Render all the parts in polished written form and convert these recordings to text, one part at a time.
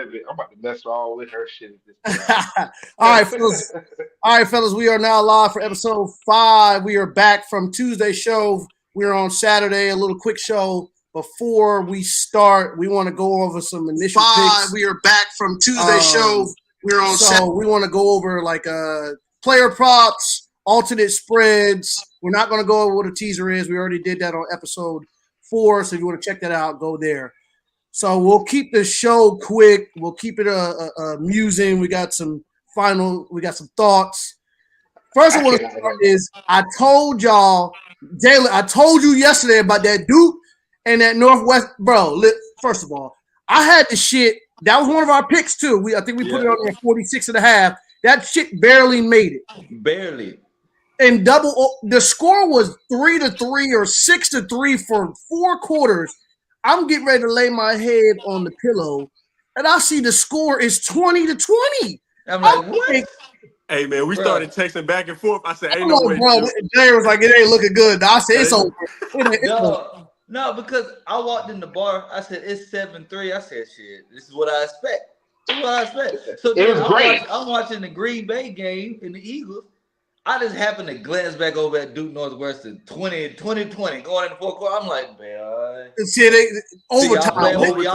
11. I'm about to mess all with her shit at All right, this fellas. point. All right, fellas. We are now live for episode 5. We are back from Tuesday's show. We're on Saturday, a little quick show. Before we start, we want to go over some initial picks. We are back from Tuesday's show. We're on So we want to go over like player props, alternate spreads. We're not going to go over what a teaser is. We already did that on episode 4. So if you want to check that out, go there. So we'll keep the show quick. We'll keep it amusing. We got some thoughts. First, I want to start is I told y'all, Jalen, I told you yesterday about that Duke and that Northwest, bro. First of all, I had the shit. That was one of our picks too. I think we put it on there 46.5. That shit barely made it. Barely. And the score was 3-3 or 6-3 for 4 quarters. I'm getting ready to lay my head on the pillow, and I see the score is 20-20. I'm like, what? Hey man, we started texting back and forth. I said, "Ain't no way." Bro, Jay was like, "It ain't looking good." I said, "It's over." No, because I walked in the bar. I said it's 7-3. I said, "Shit, this is what I expect." So it was great. I'm watching the Green Bay game in the Eagles. I just happened to glance back over at Duke Northwestern 20-20 going in the fourth quarter. I'm like, man. See, overtime. Y'all playing with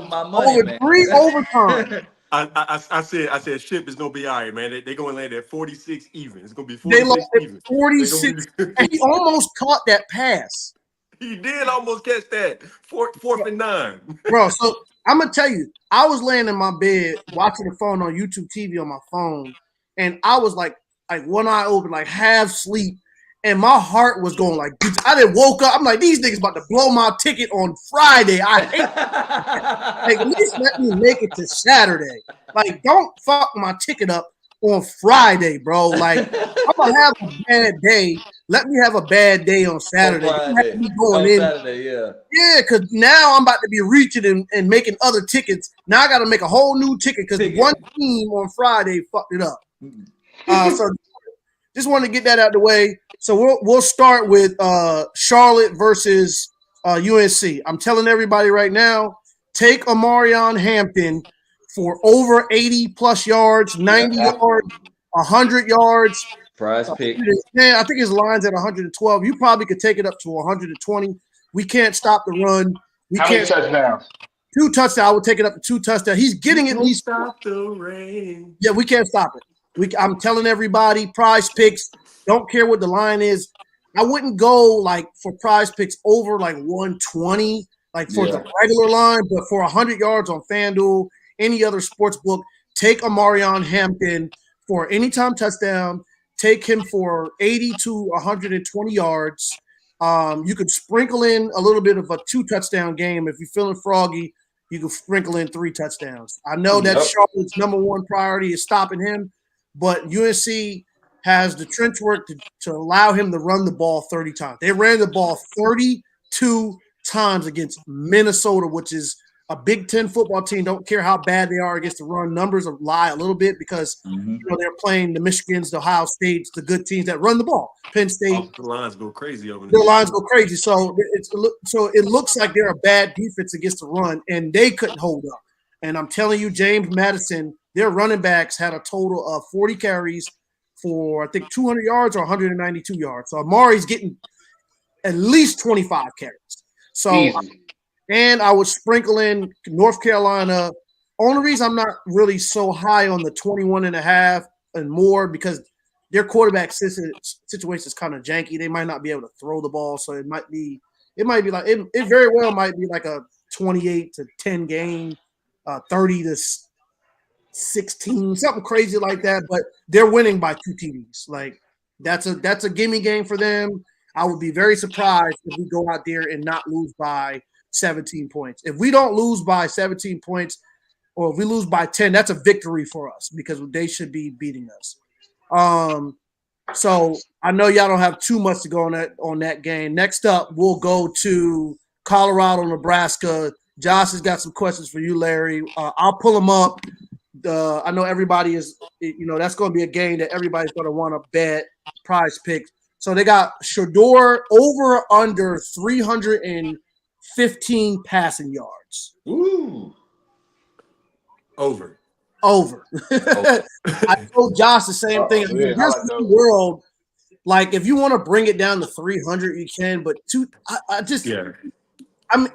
my money, over man. 3 overtime. I said Ship is gonna be all right, man. They gonna land at 46 even. It's gonna be 46 they lost even. 46. And he almost caught that pass. He did almost catch that. Fourth and 9. Bro, so I'm gonna tell you, I was laying in my bed watching the phone on YouTube TV on my phone, and I was like one eye open, like half sleep, and my heart was going like I didn't woke up. I'm like, these niggas about to blow my ticket on Friday. I hate like, at least let me make it to Saturday. Like, don't fuck my ticket up on Friday, bro. Like, I'm gonna have a bad day. Let me have a bad day on Saturday. Saturday, yeah. Yeah, because now I'm about to be reaching and making other tickets. Now I got to make a whole new ticket because one team on Friday fucked it up. So just wanted to get that out of the way. So we'll start with Charlotte versus UNC. I'm telling everybody right now, take Omarion Hampton for over 80 plus yards, 90 yards, 100 yards. Prize pick. Man, I think his line's at 112. You probably could take it up to 120. We can't stop the run. How many touchdowns? 2 touchdowns. I would take it up to 2 touchdowns. He's getting at least. Stop the rain. Yeah, we can't stop it. I'm telling everybody, prize picks. Don't care what the line is. I wouldn't go like for prize picks over like 120, like for the regular line, but for 100 yards on FanDuel, any other sports book, take Omarion Hampton for anytime touchdown. Take him for 80 to 120 yards. You could sprinkle in a little bit of a 2-touchdown game. If you're feeling froggy, you can sprinkle in 3 touchdowns. I know that Charlotte's number one priority is stopping him, but UNC has the trench work to allow him to run the ball 30 times. They ran the ball 32 times against Minnesota, which is a Big Ten football team. Don't care how bad they are against the run. Numbers lie a little bit because they're playing the Michigans, the Ohio States, the good teams that run the ball. Penn State. The lines go crazy over there. The lines go crazy. So it looks like they're a bad defense against the run, and they couldn't hold up. And I'm telling you, James Madison, their running backs had a total of 40 carries for, I think, 200 yards or 192 yards. So Amari's getting at least 25 carries. So, and I would sprinkle in North Carolina. Only reason I'm not really so high on the 21.5 and more because their quarterback situation is kind of janky. They might not be able to throw the ball, so it might be like it very well might be like a 28-10 game, 30-16, something crazy like that. But they're winning by 2 TDs. Like that's a gimme game for them. I would be very surprised if we go out there and not lose by 17 points. If we don't lose by 17 points, or if we lose by 10, that's a victory for us because they should be beating us. So I know y'all don't have too much to go on that game. Next up, we'll go to Colorado, Nebraska. Josh has got some questions for you, Larry. I'll pull them up. I know everybody is, that's going to be a game that everybody's going to want to bet prize picks. So they got Shedeur over or under 315 passing yards. Ooh. Over. Over. I told Josh the same thing. yeah, I There's like no those. world. Like if you want to bring it down to 300, you can. But Yeah.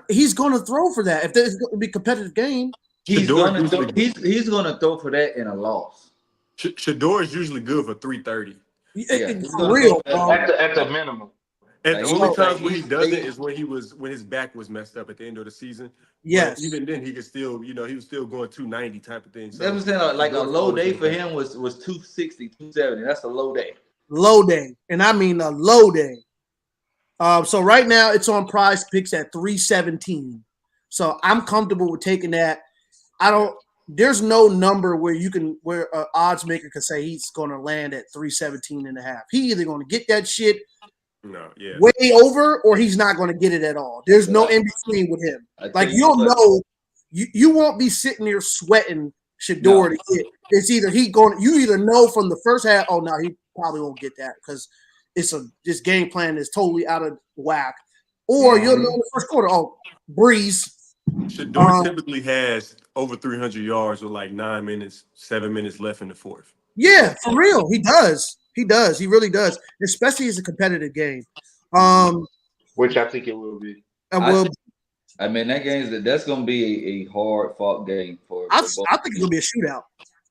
he's going to throw for that if there's going to be a competitive game. He's Shador gonna throw, usually- he's gonna throw for that in a loss. Shador is usually good for 330. he's For gonna real, throw bro. that. At the minimum. And the Like, only he's- times like, when he he's- doesn't they- is when his back was messed up at the end of the season. Yes. But even then, he could still, he was still going 290 type of thing. So That's what I'm saying. Like a Shador's low always day been for better. him was 260, 270. That's a low day. Low day, and I mean a low day. So right now it's on Prize Picks at 317. So I'm comfortable with taking that. There's no number where an odds maker can say he's going to land at 317 and a half. He either going to get that shit No, yeah. way over or he's not going to get it at all. There's no in between with him. I tell Like you you'll what, know, you won't be sitting there sweating Shador to get. It's either you either know from the first half, oh no, he probably won't get that because this game plan is totally out of whack. Or you'll know in the first quarter, oh, Breeze. Shador typically has over 300 yards with like 7 minutes left in the fourth. Yeah, for real. He does. He does. He really does. Especially as a competitive game. Which I think it will be. I mean, that's gonna be a hard fought game for. I both think it's gonna be a shootout.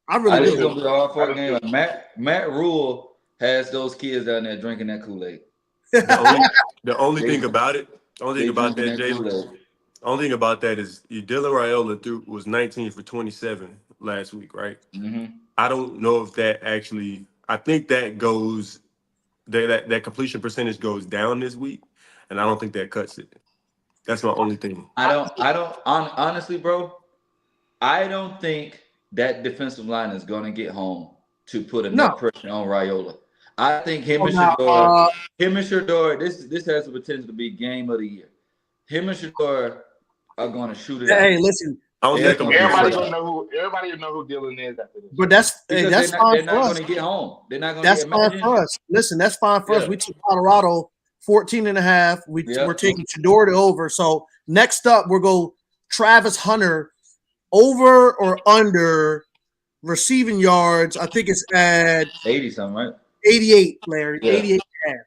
I I really think it's do. gonna be a hard fought game. Matt Rule has those kids down there drinking that Kool-Aid. The only thing about it, They that, drinking Jalen, Kool-Aid. the only thing about that is Dylan Raiola was 19 for 27 last week, right? Mm-hmm. I don't know if that actually. I think that goes that completion percentage goes down this week, and I don't think that cuts it. That's my only thing. Honestly, bro, I don't think that defensive line is gonna get home to put enough pressure on Raiola. I think him and Shador, this has the potential to be game of the year. Him and Shador are gonna shoot it. Hey, listen. I don't think Everybody will know who Dylan is after this. But that's Because that's they're fine not for us. going to get home. They're not going to That's get fine for us. Listen, that's fine for us. Yeah. We took Colorado 14 and a half. We're taking Shador to over. So next up, we'll go Travis Hunter over or under receiving yards. I think it's at 80 something, right? 88, Larry. Yeah. 88 and a half.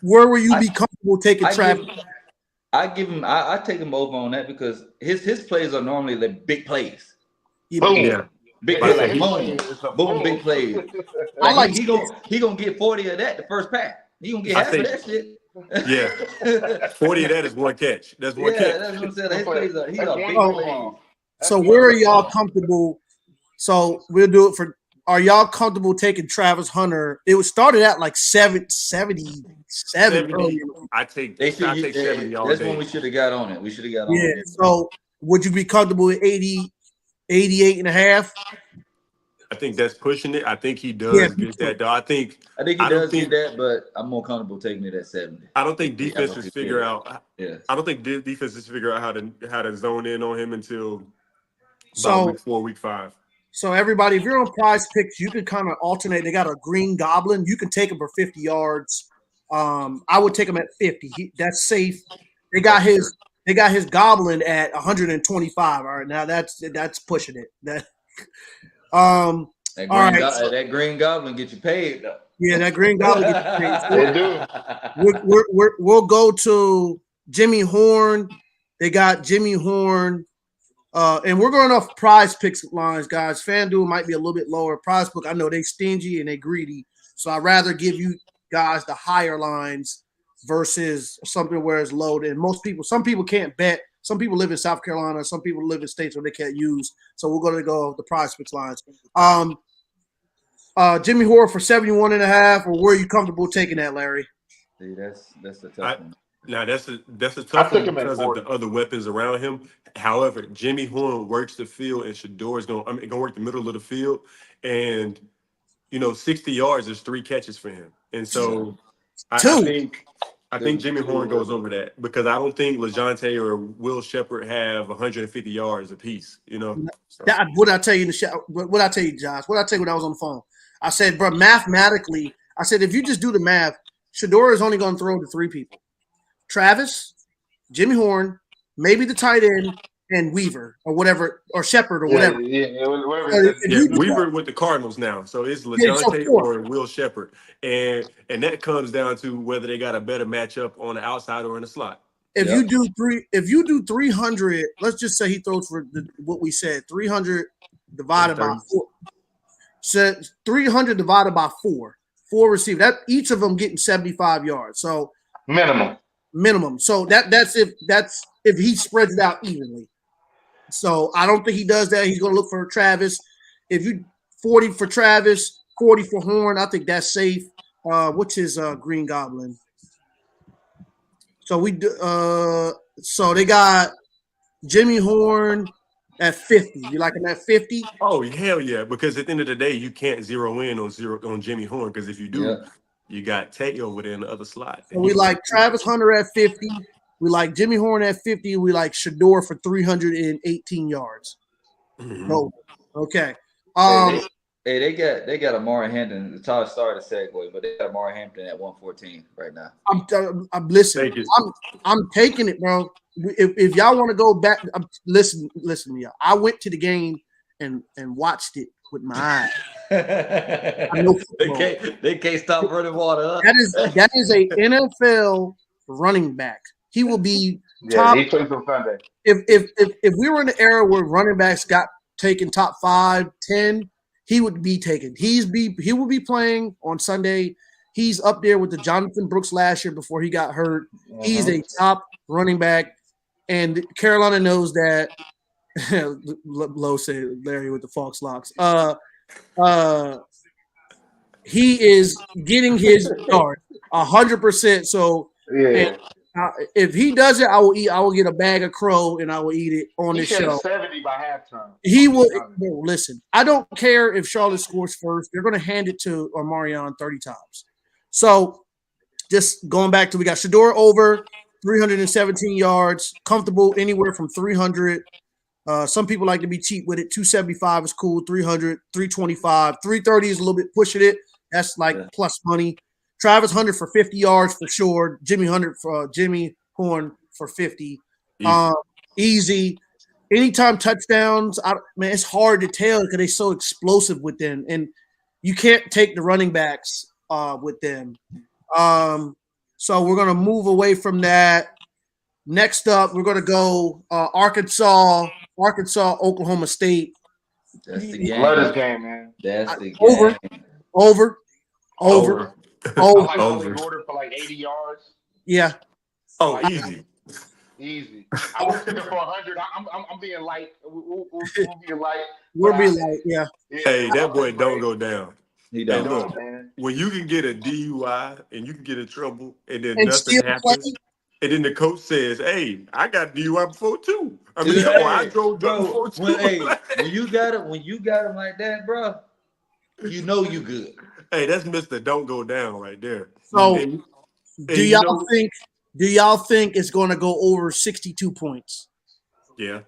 Where will you be comfortable taking Travis? I take him over on that because his plays are normally the big plays. Boom. Yeah. Big plays like boom, big plays. I like he gonna get 40 of that the first pass. He gonna get half of that shit. Yeah. 40 of that is one catch. That's one catch. That's what I'm saying. His plays are big plays. So where are y'all comfortable? So we'll do it for. Are y'all comfortable taking Travis Hunter? It was started at like 77 earlier. I take 70 all That's day. when we should have got on it. We should have got on Yeah. it. So would you be comfortable with 80, 88 and a half? I think that's pushing it. I think he does get that, though. I think he does get that, but I'm more comfortable taking it at 70. I don't think defenses figure out. Yeah. I don't think defenses figure out how to zone in on him until So week 4, week 5. So everybody, if you're on Prize Picks, you can kind of alternate. They got a green goblin. You can take him for 50 yards. I would take him at 50. That's safe. They got his goblin at 125. All right, now that's pushing it. That green goblin get you paid though. Yeah, that green goblin gets paid. They do. We'll go to Jimmy Horn. They got Jimmy Horn. And we're going off Prize Picks lines, guys. FanDuel might be a little bit lower. Prize Book, I know they stingy and they greedy, so I'd rather give you guys the higher lines versus something where it's loaded. And some people can't bet. Some people live in South Carolina. Some people live in states where they can't use. So we're going to go the Prize Picks lines. Jimmy Horn for 71 and a half, or were you comfortable taking that, Larry? See, that's the tough one. Now that's a tough one because of the other weapons around him. However, Jimmy Horn works the field, and Shador is going to work the middle of the field, and 60 yards is 3 catches for him, and so I think Jimmy Horn goes over that because I don't think LeJounte or Will Shepherd have 150 yards apiece. So. What I tell you in the show? What I tell you, Josh? What I tell you when I was on the phone? I said, bro, mathematically, I said if you just do the math, Shador is only going to throw to 3 people. Travis, Jimmy Horn, maybe the tight end, and Weaver or whatever, or Shepard or whatever. Weaver with the Cardinals now, so it's LaJohntay or Will Shepard, and that comes down to whether they got a better matchup on the outside or in the slot. If you do 300, let's just say he throws for what we said, 300 divided by 4. So 300 divided by 4 receivers. That each of them getting 75 yards. So minimum. So that's if he spreads it out evenly. So I don't think he does that. He's going to look for Travis. If you 40 for Travis, 40 for Horn, I think that's safe. What's his Green Goblin? So so they got Jimmy Horn at 50. You like him at 50? Oh, hell yeah. Because at the end of the day, you can't zero in on Jimmy Horn, because if you do, you got Tay over there in the other slot. So we like Travis Hunter at 50. We like Jimmy Horn at 50. We like Shedeur for 318 yards. Mm-hmm. Oh, okay. They got Amari Hampton. The top started the segue, but they got Amari Hampton at 114 right now. I'm listening. I'm taking it, bro. If y'all want to go back, listen to me, y'all. I went to the game and watched it with my eyes. I know they can't stop running water up. That is a NFL running back. He will be top. He plays on Sunday. If we were in the era where running backs got taken top 5, 10, he would be taken. He will be playing on Sunday. He's up there with the Jonathan Brooks last year before he got hurt. Mm-hmm. He's a top running back, and Carolina knows that. Low said Larry with the Fox locks. He is getting his yard 100%. So yeah. If he does it, I will get a bag of crow and I will eat it on this show. 70 by halftime. He will. No, listen, I don't care if Charlotte scores first. They're going to hand it to Omarion 30 times. So just going back to, we got Shedeur over 317 yards, comfortable anywhere from 300. Some people like to be cheap with it. 275 is cool. 300, 325, 330 is a little bit pushing it. That's like plus money. Travis Hunter for 50 yards for sure. Jimmy Horn for 50. Easy. Anytime touchdowns, man, it's hard to tell because they're so explosive with them, and you can't take the running backs with them. So we're gonna move away from that. Next up, we're gonna go Arkansas, Oklahoma State. That's the game. Love this game, man. That's the game. Over. Over for like 80 yards. Yeah. Oh, easy. I was looking for 100. I'm being light. We'll be light. We'll be light. Yeah. Hey, that boy don't go down. He don't. Look, when you can get a DUI and you can get in trouble and then nothing happens, and then the coach says, "Hey, I got DUI before too." I mean, I drove before too. When you got him like that, bro, you know you good. Hey, that's Mr. Don't Go Down right there. So, do y'all think it's going to go over 62 points? Yeah.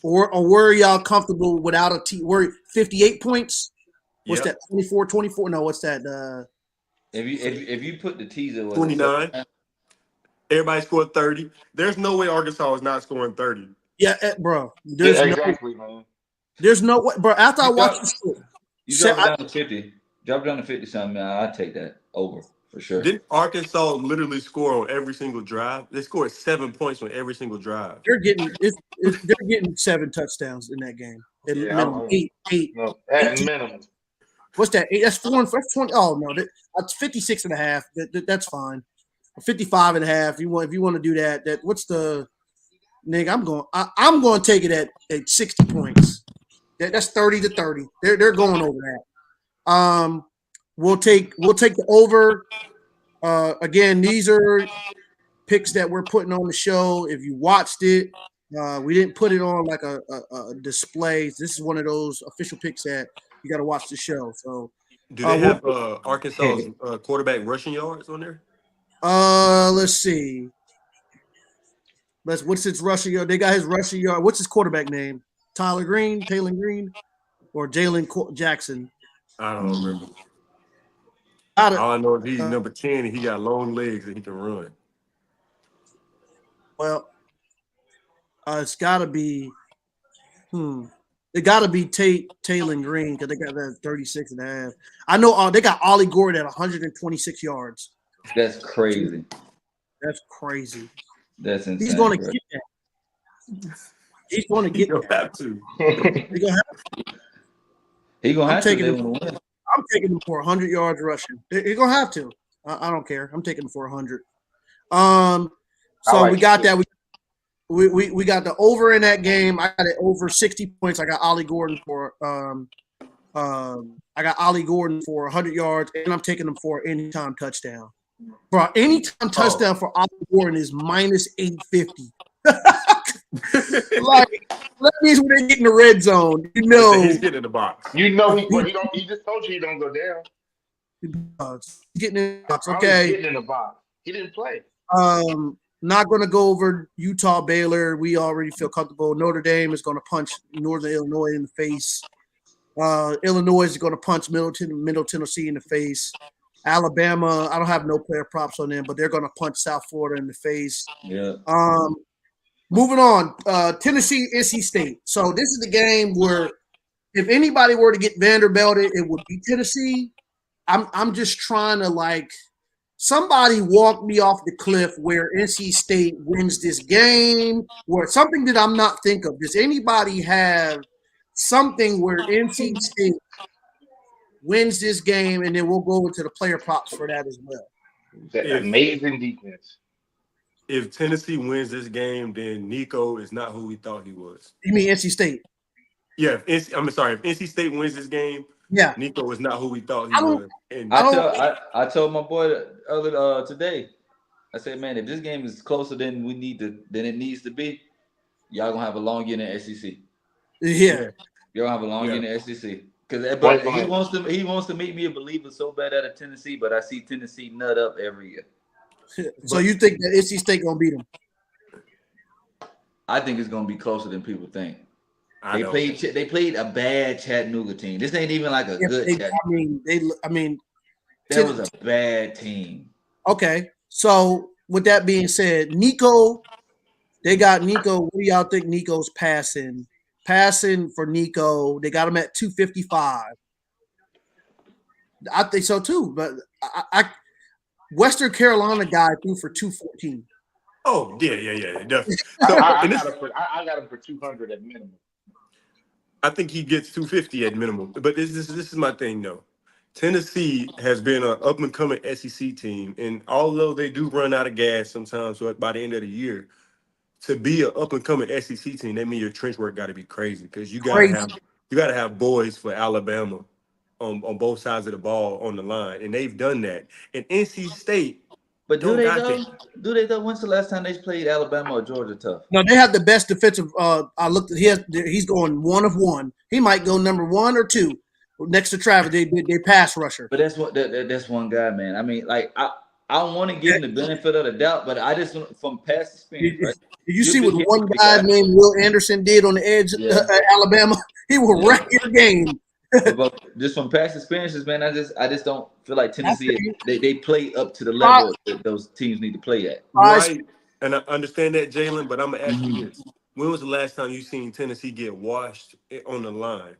Or were y'all comfortable without a T? Were 58 points? What's that? 24? No, what's that? If you put the teaser 29. Everybody scored 30. There's no way Arkansas is not scoring 30. Yeah, bro. Man. There's no way, bro. After I watched the score, you drop it down to 50. Drop it down to 50 something, man. I'd take that over for sure. Didn't Arkansas literally score on every single drive? They scored 7 points on every single drive. They're getting 7 touchdowns in that game. At minimum. Eight. No, at minimum. What's that? 8? That's 4 and 4. That's 20. Oh no, that's 56 and a half. That's fine. 55 and a half. If you want to do that, what's the nigga? I'm going to take it at 60 points. That's 30 to 30. They're going over that. We'll take the over. Again, these are picks that we're putting on the show. If you watched it, we didn't put it on like a display. This is one of those official picks that you got to watch the show. So, do they have Arkansas quarterback rushing yards on there? Let's see. What's his rushing yard? They got his rushing yard. What's his quarterback name? Taylor Green, or Jalen Jackson? I don't remember. All I know is he's number 10 and he got long legs and he can run. Well, It's got to be. It got to be Taylor Green because they got that 36 and a half. I know they got Ollie Gordon at 126 yards. That's crazy. That's crazy. That's insane. He's going to get that. He's going to get that. Have to. He's going to have to. He's going to have to. I'm taking him for 100 yards rushing. He's going to have to. I don't care. I'm taking him for 100. So we got that. We got the over in that game. I got it over 60 points. I got Ollie Gordon for 100 yards, and I'm taking him for an anytime touchdown. For an anytime touchdown for Ollie Gordon is minus 850. Like that means when they get in the red zone, He's getting in the box. He just told you he don't go down. Getting in the box. Okay. Getting in the box. He didn't play. Not going to go over Utah, Baylor. We already feel comfortable. Notre Dame is going to punch Northern Illinois in the face. Illinois is going to punch Middle Tennessee in the face. Alabama, I don't have no player props on them, but they're going to punch South Florida in the face. Yeah. Moving on, Tennessee, NC State. So this is the game where if anybody were to get Vanderbilted, it would be Tennessee. I'm just trying to somebody walk me off the cliff where NC State wins this game, or something that I'm not thinking of. Does anybody have something where NC State wins this game, and then we'll go into the player props for that as well? Amazing defense. If Tennessee wins this game, then Nico is not who we thought he was. You mean NC State? Yeah, if NC State wins this game, yeah, Nico is not who we thought he was. And I told my boy today, I said, man, if this game is closer than it needs to be, y'all gonna have a long year in the SEC. Yeah, you're gonna have a long year in the SEC. But he wants to make me a believer so bad out of Tennessee, but I see Tennessee nut up every year. So you think that NC State gonna beat them? I think it's gonna be closer than people think. They played a bad Chattanooga team. This ain't even like a good Chattanooga. I mean, that was a bad team. Okay, so with that being said, Nico, they got Nico. What do y'all think Nico's passing? Passing for Nico, they got him at 255. I think so too, but I Western Carolina guy threw for 214. Oh yeah. Definitely. I got him for 200 at minimum. I think he gets 250 at minimum. But this is my thing though. Tennessee has been an up and coming SEC team, and although they do run out of gas sometimes, so by the end of the year, to be an up and coming SEC team, that means your trench work got to be crazy because you gotta have boys for Alabama on both sides of the ball on the line, and they've done that. And NC State, but do they though? When's the last time they played Alabama or Georgia tough? No, they have the best defensive. I looked at he's going 1 of 1. He might go number 1 or 2 next to Travis. They pass rusher. But that's one guy, man. I mean, I want to give him the benefit of the doubt, but I just from past experience. Right? Did you see what one guy named Will Anderson did on the edge of Alabama? He will wreck your game. But just from past experiences, man, I just don't feel like Tennessee they play up to the level that those teams need to play at. Right, and I understand that, Jalen. But I'm gonna ask you this: when was the last time you seen Tennessee get washed on the line?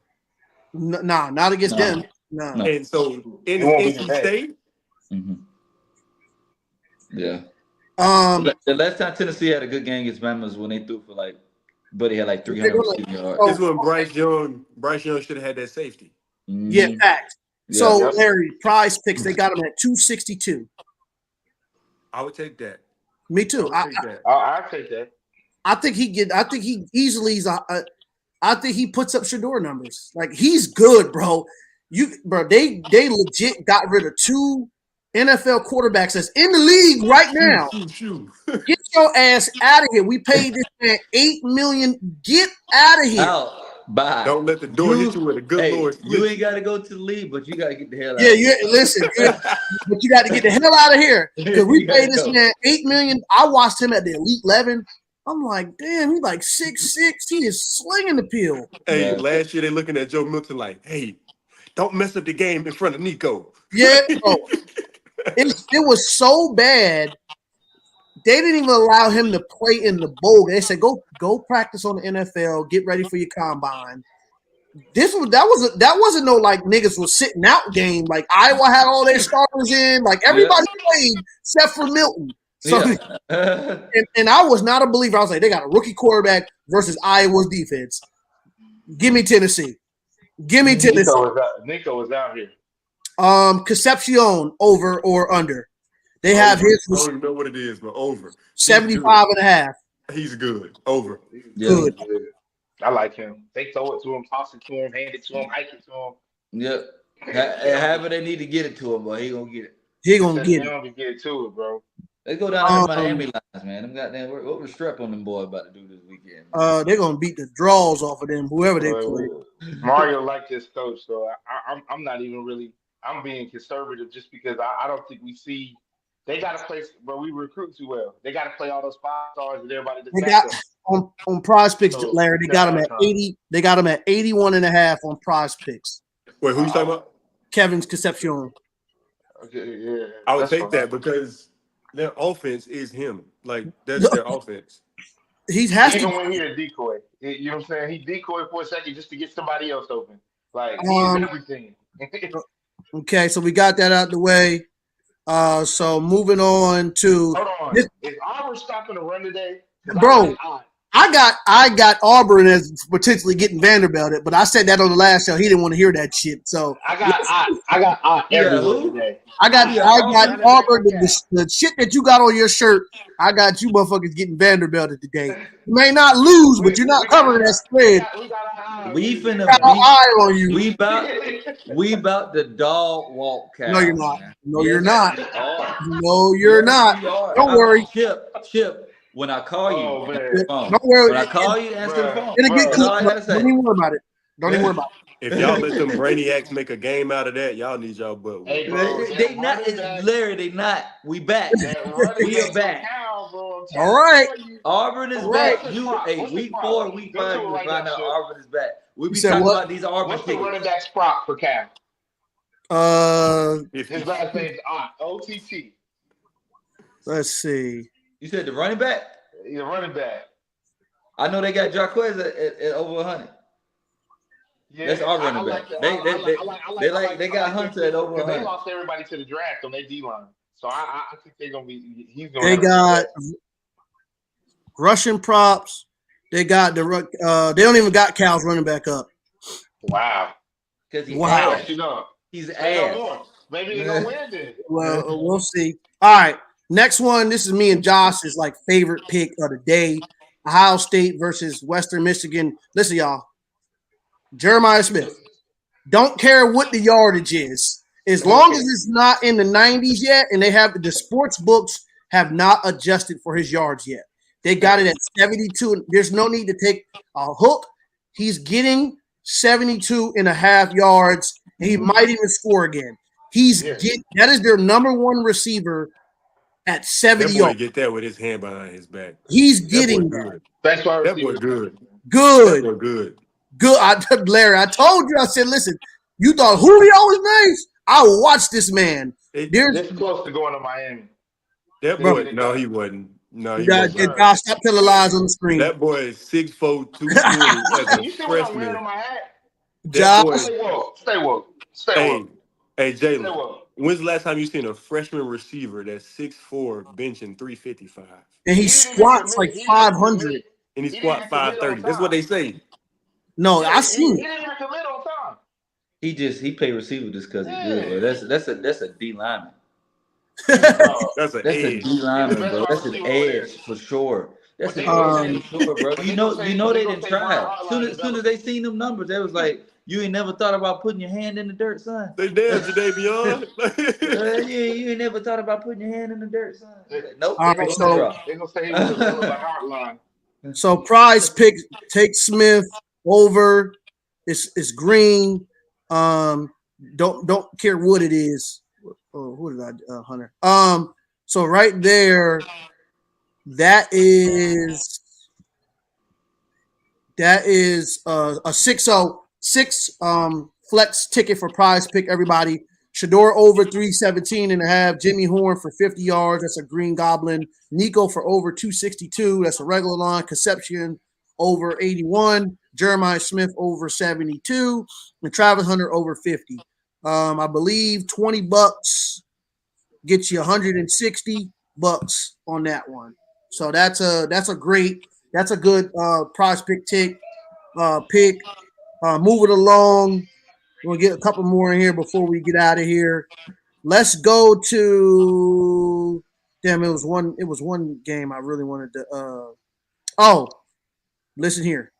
Nah, not against them. No. And so in NC State. Mm-hmm. Yeah. The last time Tennessee had a good game against Bama was when they threw for Buddy had 300 yards. This is when Bryce Young should have had that safety. Mm-hmm. Yeah, facts. Yeah, so Larry, Prize Picks, they got him at 262. I would take that. Me too. I'll take that. I think he easily is. I think he puts up Shador numbers. He's good, bro. They legit got rid of 2 NFL quarterbacks that's in the league right now. Get your ass out of here. We paid this man $8 million. Get out of here. Bye. Don't let the door hit you with a good Lord. You ain't got to go to the league, but you got to get the hell out. Listen, but you got to get the hell out of here because we paid this man $8 million. I watched him at the Elite 11. I'm like, damn, he's 6'6". He is slinging the pill. Hey, last year they looking at Joe Milton hey, don't mess up the game in front of Nico. Yeah, bro. It was so bad They didn't even allow him to play in the bowl. They said, go practice on the NFL, get ready for your combine. That wasn't no like niggas was sitting out game. Like Iowa had all their starters in, like everybody played except for Milton. So and I was not a believer. I was like, they got a rookie quarterback versus Iowa's defense. Give me Tennessee. Give me Tennessee. Nico was out here. Concepcion over or under. They have his. I don't even know what it is, but over 75.5. He's good. Over. Good. I like him. They throw it to him, toss it to him, hand it to him, hike it to him. Yep. However they need to get it to him, but he gonna get it. He gonna get it to it, bro. They go down to Miami lines, man. Them goddamn, what was Strep on them boy about to do this weekend? They're gonna beat the draws off of them, whoever they play. Mario like this coach, so I'm not even really. I'm being conservative just because I don't think we see. They got to play, but we recruit too well. They got to play all those 5 stars and everybody. On Prize Picks, Larry. They got him at 80. They got him at 81.5 on Prize Picks. Wait, who you talking about? Kevin's Concepcion. Okay, yeah. I would take that because their offense is him. Like that's their offense. He has even to. When he's a decoy, you know what I'm saying? He decoyed for a second just to get somebody else open. Like he's everything. Okay, so we got that out the way. So moving on to. Hold on. Is Auburn stopping the run today? Bro, I got Auburn as potentially getting Vanderbilt, but I said that on the last show. He didn't want to hear that shit. So I got everywhere today. I got Auburn. The shit that you got on your shirt, I got you motherfuckers getting Vanderbilt today. You may not lose, but you're not covering that spread. We finna eye on you. We about the dog walk. Cal, no, you're not. Man. No, you're not. No, you're not. Don't worry. Chip. When I call you, answer the phone. Don't worry. When I call you, answer the phone. Don't even worry about it. Don't even worry about it. If y'all let them brainiacs make a game out of that, y'all need y'all butt. Hey, they not, Larry. They not. We back. We are back. All right. Auburn is back. Week 4, week 5, you find out Auburn is back. We be talking about these Auburn What's tickets. the running back prop for Cal? His last name's OTT. Let's see. You said the running back? The running back. I know they got Jarquez at over 100. Yeah, that's our running back. They got Hunter at over 100. They lost everybody to the draft on their D line, so I think they're gonna be. He's gonna. They got Russian props. They got they don't even got Cal's running back up. Wow. Because he's ass. Maybe he's gonna win then. Well, we'll see. All right. Next one, this is me and Josh's like favorite pick of the day. Ohio State versus Western Michigan. Listen, y'all. Jeremiah Smith. Don't care what the yardage is. As long as it's not in the 90s yet, and they have the sports books have not adjusted for his yards yet. They got it at 72. There's no need to take a hook. He's getting 72.5 yards. He might even score again. That is their number one receiver at 70 yards. Get that with his hand behind his back. He's getting good. That's why that boy good. Good. Larry, I told you. I said, listen, you thought Julio was nice? I watched this man. This close to going to Miami. That boy, no, he wasn't. No, he wasn't. God, stop telling lies on the screen. That boy is 6'4", 220 as a you see freshman. what I'm wearing on my hat? Josh, stay woke. Hey, Jalen. When's the last time you seen a freshman receiver that's 6'4", benching 355? And he squats like 500. And he squat 530. That's what they say. No, I seen it. He didn't even commit on time. He play receiver just because he's good. Bro. That's a D lineman. That's a D lineman, bro. That's an edge for sure. That's an edge for sure, bro. You know they didn't try. As soon as they seen them numbers, they was like, you ain't never thought about putting your hand in the dirt, son. They damn Jadavion. You ain't never thought about putting your hand in the dirt, son. Nope. All right, so they're gonna say he was a hotline. So Prize pick take Smith over. It's green. Don't care what it is. Oh, who did I Hunter? So right there, that is a 606 flex ticket for Prize Pick. Everybody, Shador over 317.5. Jimmy Horn for 50 yards. That's a Green Goblin. Nico for over 262. That's a regular line. Concepcion over 81. Jeremiah Smith over 72. And Travis Hunter over 50. I believe $20 gets you $160 on that one. So that's a good prize pick pick. Move it along. We'll get a couple more in here before we get out of here. Let's go to it was one game I really wanted to listen here.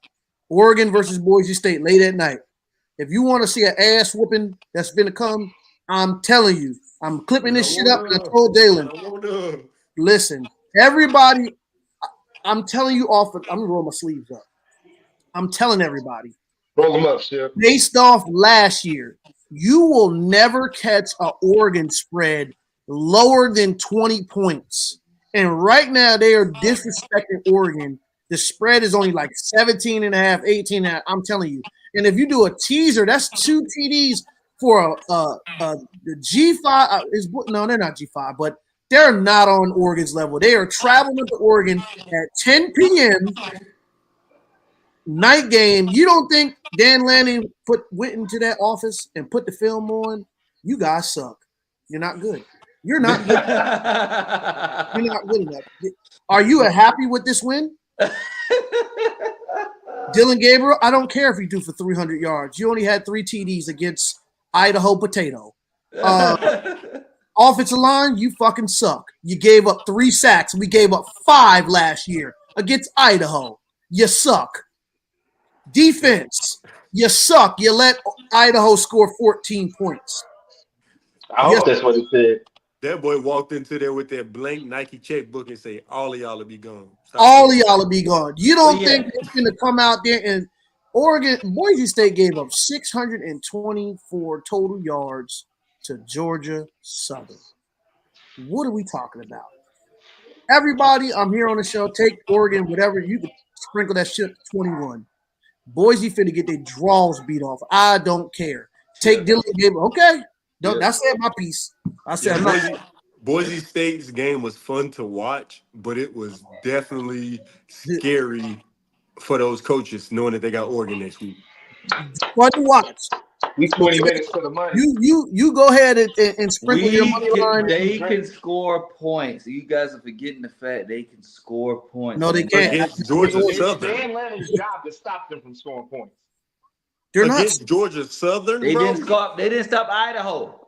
Oregon versus Boise State late at night. If you want to see an ass whooping that's gonna come, I'm telling you, I'm clipping this shit up and I told Dalen. Listen, everybody, I'm telling you I'm gonna roll my sleeves up. I'm telling everybody. Roll them up, Chef. Based off last year, you will never catch an Oregon spread lower than 20 points. And right now, they are disrespecting Oregon. The spread is only like 17.5, 18.5. I'm telling you. And if you do a teaser, that's 2 TDs for the G5. No, they're not G5, but they're not on Oregon's level. They are traveling to Oregon at 10 p.m. night game. You don't think Dan Lanning went into that office and put the film on? You guys suck. You're not good. You're not good. You're not good enough. Are you happy with this win? Dylan Gabriel, I don't care if you do for 300 yards. You only had 3 TDs against Idaho Potato. Offensive line, you fucking suck. You gave up 3 sacks. We gave up 5 last year against Idaho. You suck. Defense, you suck. You let Idaho score 14 points. I hope that's what he said. That boy walked into there with that blank Nike checkbook and say, all of y'all will be gone. All of y'all will be gone. You don't think they're going to come out there and Boise State gave up 624 total yards to Georgia Southern. What are we talking about? Everybody, I'm here on the show. Take Oregon, whatever. You can sprinkle that shit to 21. Boise finna get their draws beat off. I don't care. Take Dylan Gabriel. Okay. That's my piece. I said Boise State's game was fun to watch, but it was definitely scary for those coaches knowing that they got Oregon next week. Fun to watch. We 20 minutes for the money. You go ahead and sprinkle your money line. They can score points. You guys are forgetting the fact they can score points. No, they can't. Against Georgia Southern. It's Dan Lanning's job to stop them from scoring points. They're against not. Georgia Southern. They bro? didn't stop Idaho.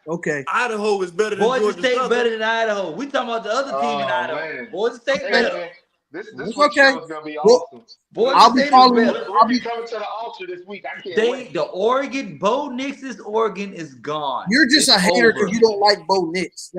Okay. Idaho is better than Boise Georgia State Southern. better than Idaho. We talking about the other team in Idaho. Man. Boise State Hey, better. man, this Okay. show is gonna be awesome. Boise I'll be State calling. is better. We'll be coming to the altar this week. I can't wait. The Oregon, Bo Nix's Oregon is gone. You're just a hater because you don't like Bo Nix.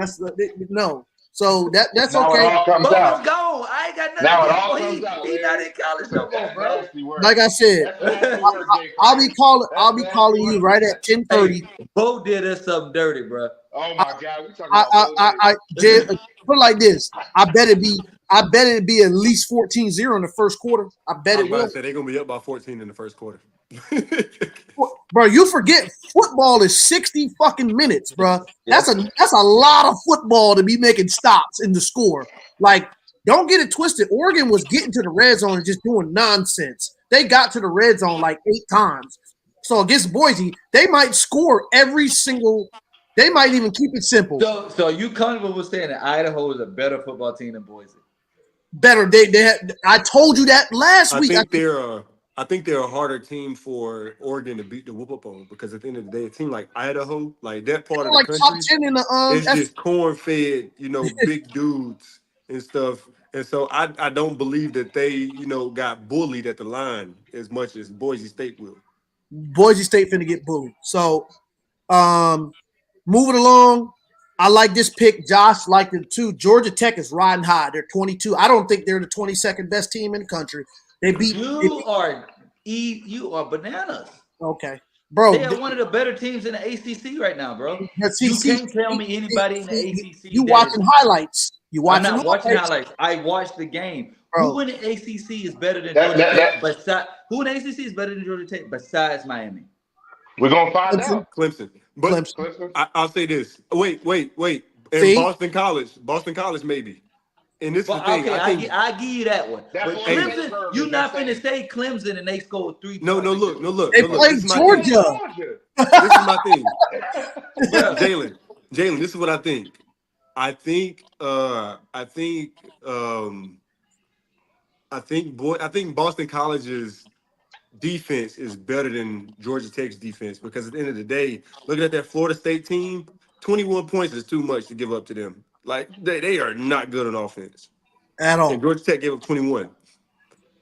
No. So that's Now okay. it all comes Bo out. is gone. I ain't got nothing Now it to all do. comes out. He's not in college no more, bro. Nasty word. Like I said, That's nasty word, Jay. I'll be calling you right at 10:30. Hey, Bo did us something dirty, bro. Oh my God, we talking about Jay, put it like this. I bet it be at least 14-0 in the first quarter. I bet it will. They're gonna be up by 14 in the first quarter. Bro, you forget football is 60 fucking minutes, bro. That's a lot of football to be making stops in the score. Like, don't get it twisted. Oregon was getting to the red zone and just doing nonsense. They got to the red zone like 8 times. So against Boise, they might score every single. They might even keep it simple. So you comfortable with saying that Idaho is a better football team than Boise? Better. I told you that last week. I think they're a harder team for Oregon to beat the whoop up on because at the end of the day, a team like Idaho, like that part of the country, top 10 in the it's just corn-fed, big dudes and stuff. And so I don't believe that they, got bullied at the line as much as Boise State will. Boise State finna get bullied. So, moving along, I like this pick. Josh liked it too. Georgia Tech is riding high. They're 22. I don't think they're the 22nd best team in the country. They beat you are bananas. Okay, bro. They are one of the better teams in the ACC right now, bro. You can't tell me anybody in the ACC. You watching highlights? I'm not watching highlights. I watched the game. Bro. Who in the ACC is better than Georgia Tech? Who in the ACC is better than Georgia Tech besides Miami? We're gonna find out. Clemson. But Clemson. I'll say this. Wait. And See? Boston College maybe. And this is the thing. Okay, I give you that one. That's But what Clemson, you're not finna say Clemson and they scored 3 No, points. look. They played Georgia. This is my thing. Jalen, this is what I think. I think Boston College's defense is better than Georgia Tech's defense because at the end of the day, looking at that Florida State team, 21 points is too much to give up to them. Like they are not good on offense at all. And Georgia Tech gave up 21.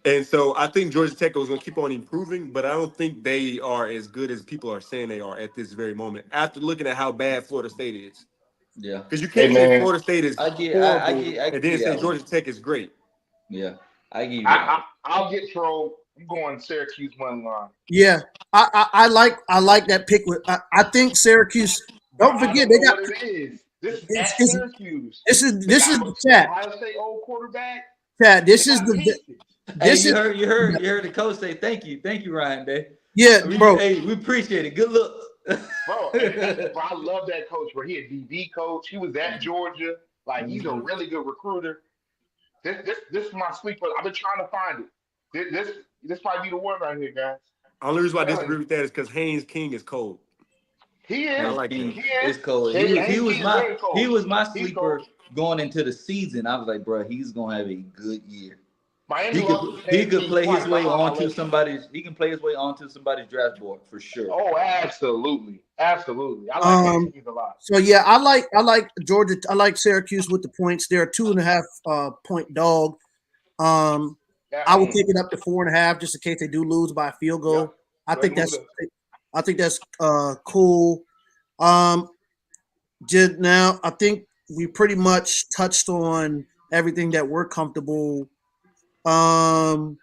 And so I think Georgia Tech is going to keep on improving, but I don't think they are as good as people are saying they are at this very moment. After looking at how bad Florida State is, yeah, because you can't say Florida State is horrible and then say Georgia Tech is great. Yeah, I give you. I'll get trolled. I'm going Syracuse money line. Yeah, I like that pick. I think Syracuse. Don't forget they got. What it is. This is at Syracuse. This is the chat. Ohio State old quarterback. Chat. This is the. Hey, you heard the coach say thank you, Ryan Day. Yeah, bro. Hey, we appreciate it. Good luck, bro. I love that coach. Bro, he a DB coach. He was at Georgia. Like he's a really good recruiter. This is my sleeper. I've been trying to find it. This might be the one right here, guys. Only reason why I disagree with that is because Haynes King is cold. He is. I like him. It's cold. He was my sleeper going into the season. I was like, bro, he's gonna have a good year. He could play his way onto somebody's. He can play his way onto somebody's draft board for sure. Oh, absolutely. I like him a lot. So yeah, I like Georgia. I like Syracuse with the points. They're a 2.5 point dog. I would take it up to 4.5 just in case they do lose by a field goal. Yeah. I think that's cool. Just now, I think we pretty much touched on everything that we're comfortable. The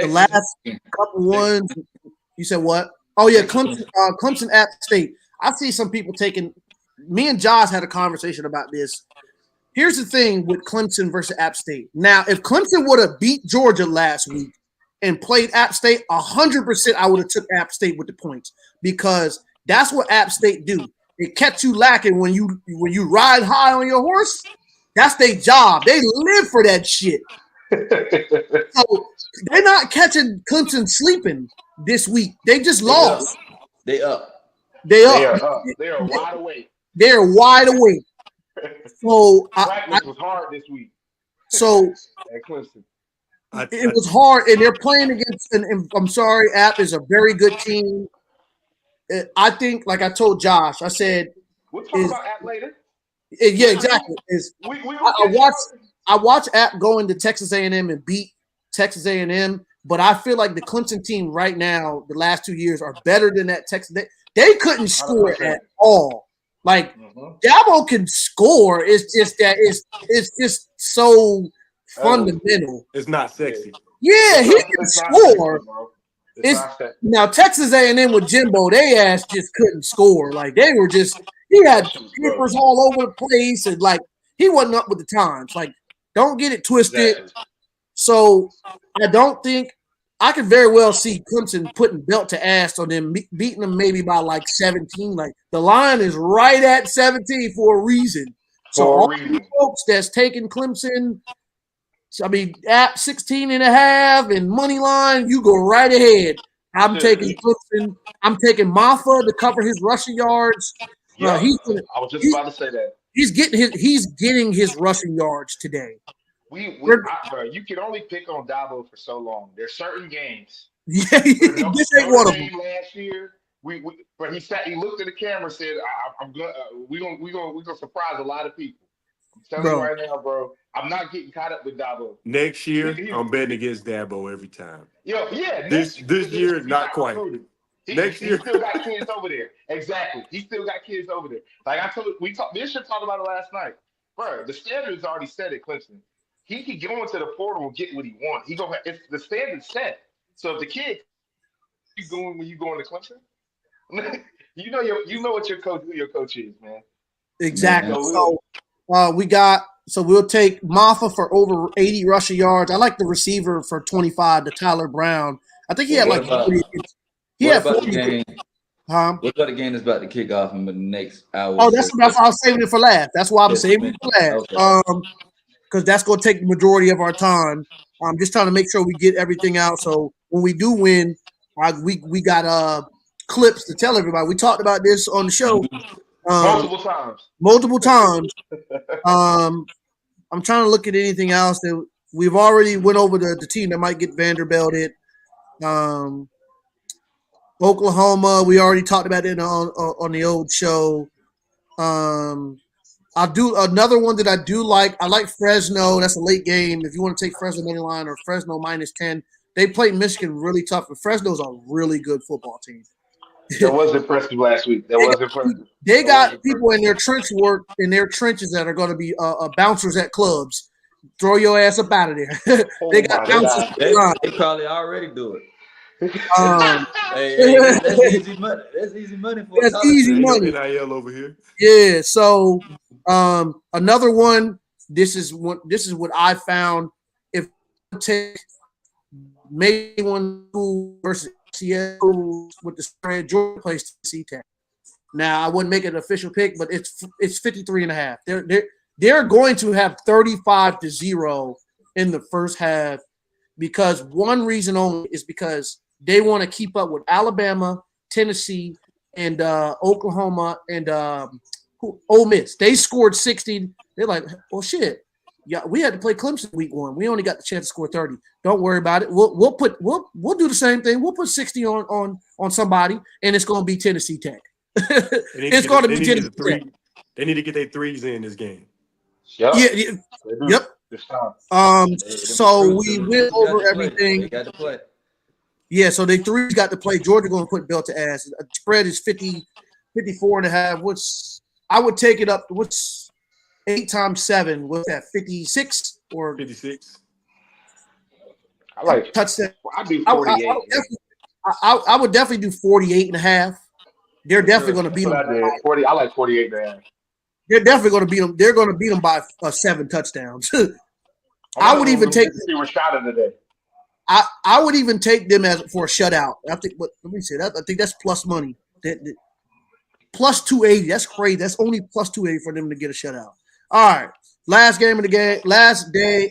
last couple ones, you said what? Oh yeah, Clemson App State. I see some people taking. Me and Josh had a conversation about this. Here's the thing with Clemson versus App State. Now, if Clemson would have beat Georgia last week and played App State, 100% I would have took App State with the points because that's what App State do. They catch you lacking when you ride high on your horse. That's their job. They live for that shit. So they're not catching Clemson sleeping this week. They just lost. They up. They are wide awake. They're wide awake. So practice was hard this week. So at Clemson. It was hard, and they're playing against. And I'm sorry, App is a very good team. I think, like I told Josh, I said, we'll talk about App later. Yeah, exactly. I watched App go into Texas A&M and beat Texas A&M, but I feel like the Clemson team right now, the last 2 years, are better than that Texas. They couldn't score 100%. At all. Like Dabo can score. It's just that it's just so fundamental. It's not sexy. Yeah, he can score. Now Texas A&M with Jimbo, they ass just couldn't score. Like they were just he had papers all over the place and like he wasn't up with the times. Like don't get it twisted. Exactly. So I don't think I could very well see Clemson putting belt to ass on them, beating them maybe by like 17. Like the line is right at 17 for a reason. So all the folks that's taking Clemson, I mean, at 16.5 and money line, you go right ahead. I'm taking Clemson. I'm taking Maffa to cover his rushing yards. Yeah, I was just about to say that. He's getting his rushing yards today. Bro, you can only pick on Dabo for so long. There's certain games. Yeah, this ain't one of them. Last year, but he looked at the camera and said, "We're gonna surprise a lot of people." I'm telling you right now, bro. I'm not getting caught up with Dabo. Next year, I'm betting against Dabo every time. Yo, yeah. This year, not quite. Next year, he still got kids over there. Exactly, he still got kids over there. Like I told, Bishop talked about it last night, bro. The standard's already set at Clemson. He can go into the portal and get what he wants. It's the standard set. So if the kid keep going when you go into Clemson, you know what who your coach is, man. Exactly. So we'll take Maffa for over 80 rushing yards. I like the receiver for 25, the Tyler Brown. I think he had like 40. He had 40. What about the game that's about to kick off in the next hour? Oh, that's why I was saving it for last. That's why I'm saving it for last. Okay. Because that's going to take the majority of our time. I'm just trying to make sure we get everything out. So when we do win, we got clips to tell everybody. We talked about this on the show multiple times. I'm trying to look at anything else that we've already went over the team that might get Vanderbilted. Oklahoma, we already talked about it on the old show. I'll do another one that I do like. I like Fresno. That's a late game. If you want to take Fresno money line or Fresno -10, they played Michigan really tough. But Fresno's a really good football team. That was impressive last week. They got people in their trenches that are going to be bouncers at clubs. Throw your ass up out of there. They got bouncers. They probably already do it. Hey, that's easy money. That's easy money for that's easy money. NIL over here. Yeah. So another one. This is what I found. If you take maybe one school versus Seattle with the spread, Georgia plays C-Tech. Now I wouldn't make it an official pick, but it's 53.5. They're going to have 35-0 in the first half because one reason only is because they want to keep up with Alabama, Tennessee, and Oklahoma and Ole Miss. They scored 60. They're like, well, shit. Yeah, we had to play Clemson week 1. We only got the chance to score 30. Don't worry about it. We'll do the same thing. We'll put 60 on somebody, and it's going to be Tennessee Tech. It's going to be Tennessee Tech. They need to get their threes in this game. Yep. Yep. So we went over everything. They got to play. Yeah, so they threes got to play. Georgia going to put Bell to ass. The spread is 54.5. Which I would take it up. What's 8 times 7? What's that? 56 or 56? I like touchdown. I do 48. I would definitely do 48.5. They're definitely going to beat them. I like 48.5. They're definitely going to beat them. They're going to beat them by 7 touchdowns. I would even take Rashada today. I would even take them as for a shutout. I think. Let me say that. I think that's plus money. Plus 280. That's crazy. That's only plus 280 for them to get a shutout. All right. Last game of the game. Last game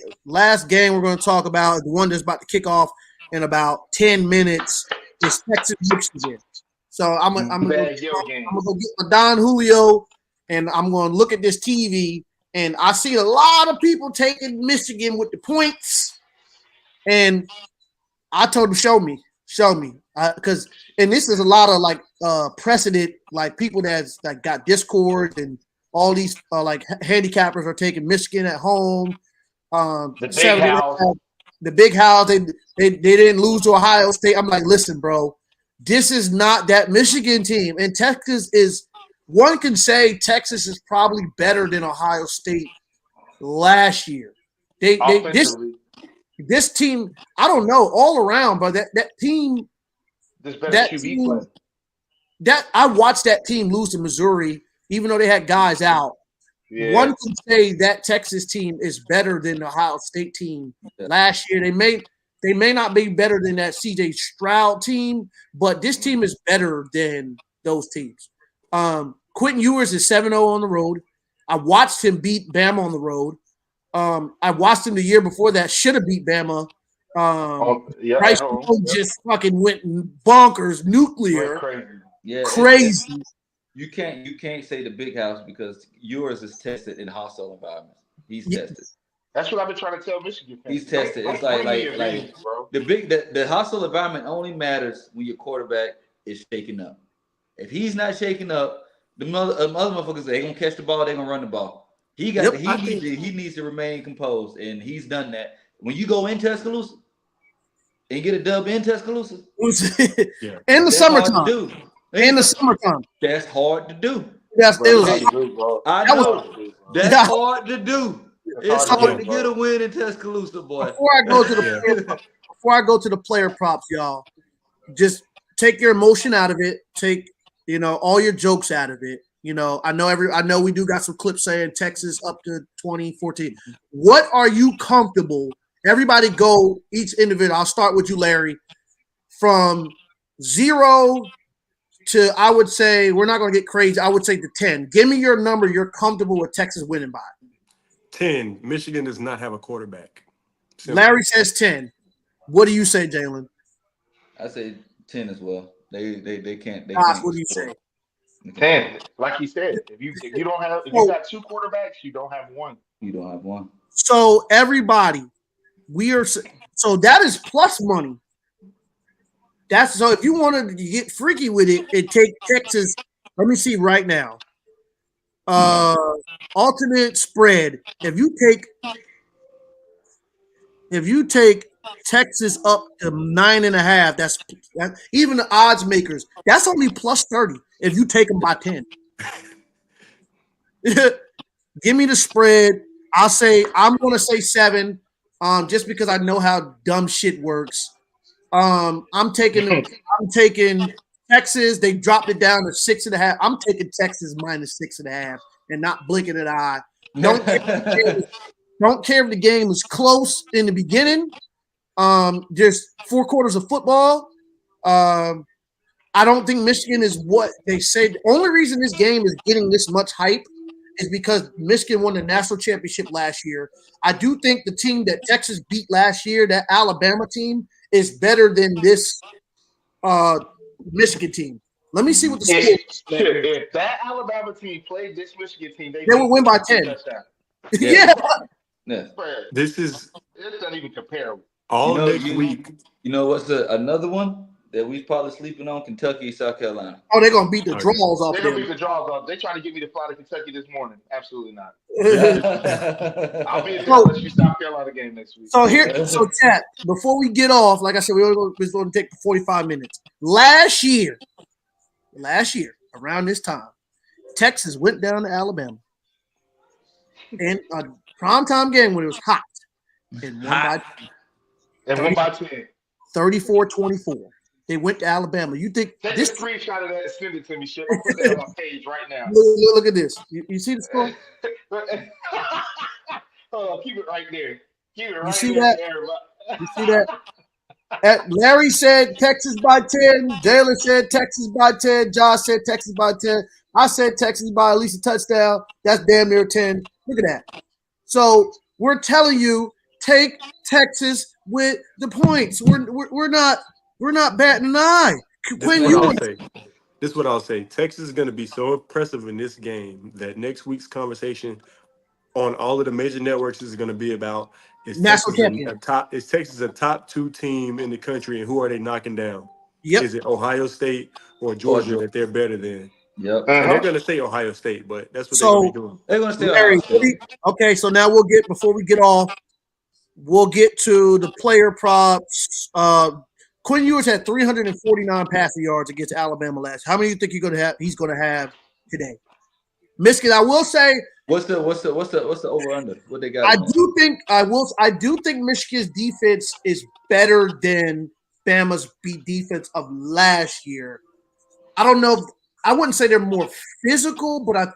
we're going to talk about is the one that's about to kick off in about 10 minutes. Is Texas Michigan. So I'm gonna go get my Don Julio, and I'm going to look at this TV. And I see a lot of people taking Michigan with the points. And I told them, show me. Because this is a lot of like precedent, like people that's like got Discord and all these like handicappers are taking Michigan at home. The big house, they didn't lose to Ohio State. I'm like, listen, bro, this is not that Michigan team. And Texas is, one can say Texas is probably better than Ohio State last year. This team, I don't know, all around, but that team, I watched that team lose to Missouri, even though they had guys out. Yeah. One can say that Texas team is better than the Ohio State team last year. They may not be better than that CJ Stroud team, but this team is better than those teams. Quentin Ewers is 7-0 on the road. I watched him beat Bama on the road. I watched him the year before that. Should have beat Bama. Bryce just fucking went bonkers, nuclear, crazy. You can't say the big house because yours is tested in hostile environments. He's tested. That's what I've been trying to tell Michigan fans. He's tested. It's like the hostile environment only matters when your quarterback is shaking up. If he's not shaking up, the other motherfuckers, they gonna catch the ball, they gonna run the ball. He needs to remain composed, and he's done that. When you go in Tuscaloosa and get a dub in Tuscaloosa, in the summertime. In the summertime. That's hard to do. That's I know. That's hard to do. It's hard to get a win in Tuscaloosa, boy. Before I go to the player props, y'all, just take your emotion out of it. Take, all your jokes out of it. I know we do got some clips saying Texas up to 2014. What are you comfortable? Everybody go each individual. I'll start with you, Larry. From 0 to, I would say, we're not going to get crazy. I would say to 10. Give me your number you're comfortable with Texas winning by. 10. Michigan does not have a quarterback. Simple. Larry says 10. What do you say, Jalen? I say 10 as well. They can't. What do you say? 10. Like he said, if you got two quarterbacks, you don't have one. You don't have one. So everybody, so that is plus money. That's so if you wanted to get freaky with it, take Texas. Let me see right now. Alternate spread. If you take Texas up to 9.5, that's even the odds makers. That's only plus 30 if you take them by 10. Give me the spread. I'm going to say 7, just because I know how dumb shit works. I'm taking Texas. They dropped it down to 6.5. I'm taking Texas minus 6.5 and not blinking an eye. Don't care if the game is close in the beginning. Just 4 quarters of football. I don't think Michigan is what they say. The only reason this game is getting this much hype is because Michigan won the national championship last year. I do think the team that Texas beat last year, that Alabama team, is better than this Michigan team. Let me see what the score is. If that Alabama team played this Michigan team, they would win by 10. Yeah. This doesn't even compare. Next week. You know what's another one that we probably sleeping on? Kentucky, South Carolina. Oh, they're gonna beat the draws off. They're gonna beat the draws off. They trying to get me to fly to Kentucky this morning. Absolutely not. I'll be in the South Carolina game next week. So chat. Before we get off, like I said, we're going to take 45 minutes. Last year, around this time, Texas went down to Alabama in a primetime game when it was hot and won by 10. 34-24. They went to Alabama. You think take this screenshot of that and send it to me, shit. I'll put that on my page right now. Look at this. You see the score? Hold on, keep it right there. Keep it right you see there. That? You see that? Larry said Texas by 10. Jalen said Texas by 10. Josh said Texas by 10. I said Texas by at least a touchdown. That's damn near 10. Look at that. So we're telling you, take Texas with the points. We're not batting an eye. This is what I'll say. Texas is going to be so impressive in this game that next week's conversation on all of the major networks is going to be about is Texas a top 2 team in the country, and who are they knocking down? Yep. Is it Ohio State or Georgia that they're better than? Yep. And they're going to say Ohio State, but that's what they're going to be doing. They're going to stay Ohio State. Okay, so now before we get off, we'll get to the player props. Quinn Ewers had 349 passing yards against Alabama last. How many do you think he's going to have today? Michigan, I will say. What's the over under? What they got? I do think Michigan's defense is better than Bama's defense of last year. I don't know. I wouldn't say they're more physical, but I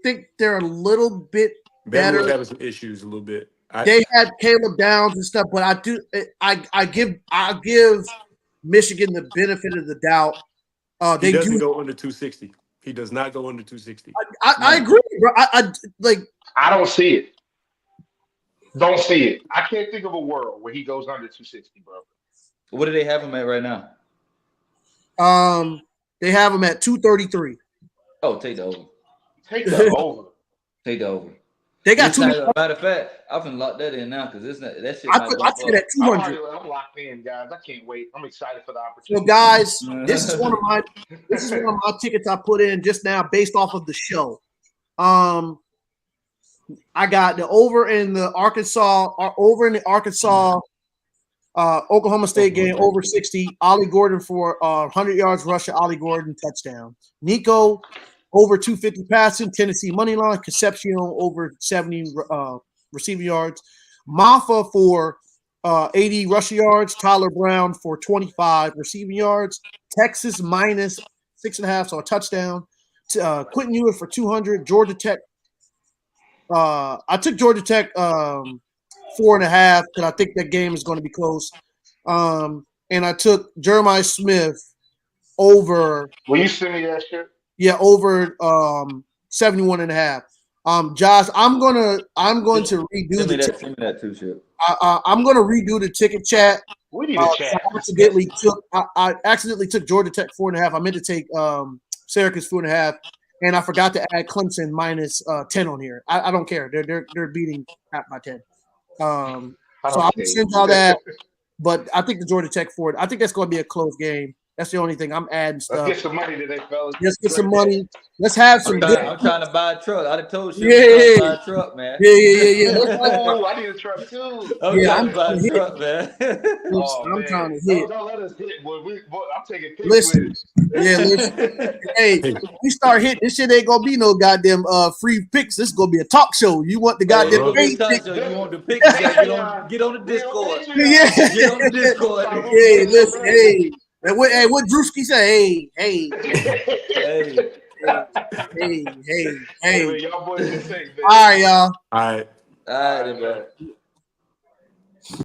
think they're a little bit better. Bama having some issues a little bit. They had Caleb Downs and stuff, but I give Michigan the benefit of the doubt. He doesn't go under 260. He does not go under 260. I agree, bro. I don't see it. Don't see it. I can't think of a world where he goes under 260, bro. What do they have him at right now? They have him at 233. Oh, take the over. Take the over. Take the over. They got two. Matter of fact, I can lock that in now because it's not that shit. I put it at 200. I'm locked in, guys. I can't wait. I'm excited for the opportunity. So, guys, this is one of my tickets I put in just now based off of the show. I got the over in the Arkansas Oklahoma State game over 60. Ollie Gordon for 100 yards rushing. Ollie Gordon touchdown. Nico over 250 passing. Tennessee money line. Concepcion over 70 receiving yards. Maffa for 80 rushing yards. Tyler Brown for 25 receiving yards. Texas minus 6.5, so a touchdown. Quentin Ewers for 200. Georgia Tech. I took Georgia Tech 4.5 because I think that game is going to be close. And I took Jeremiah Smith over. Will you send me that shit? Yeah, over 71.5. Josh, I'm going to redo Send me the that, that too, shit. I'm going to redo the ticket chat. We need a chat. I accidentally took Georgia Tech 4.5. I meant to take Syracuse 4.5, and I forgot to add Clemson minus 10 on here. I don't care. They're beating by 10. So I'll send y'all that. But I think the Georgia Tech 4. I think that's going to be a close game. That's the only thing. I'm adding stuff. Let's get some money today, fellas. Let's get some money. Let's have some. I'm trying to buy a truck. I done told you. Yeah. Buy a truck, man. Yeah. Oh, I need a truck too. I'm trying to buy a truck, man. I'm trying to hit. Don't let us hit. Boy, I'm taking pictures. Listen. Yeah, listen. Hey, we start hitting this shit. Ain't gonna be no goddamn free picks. This is gonna be a talk show. You want the goddamn paid picks? You want the picks? Get on the Discord. Yeah. Get on the Discord. Hey, listen. Hey. What Drewski say? Hey. Y'all boys are safe, man. All right, y'all. All right. All right, man.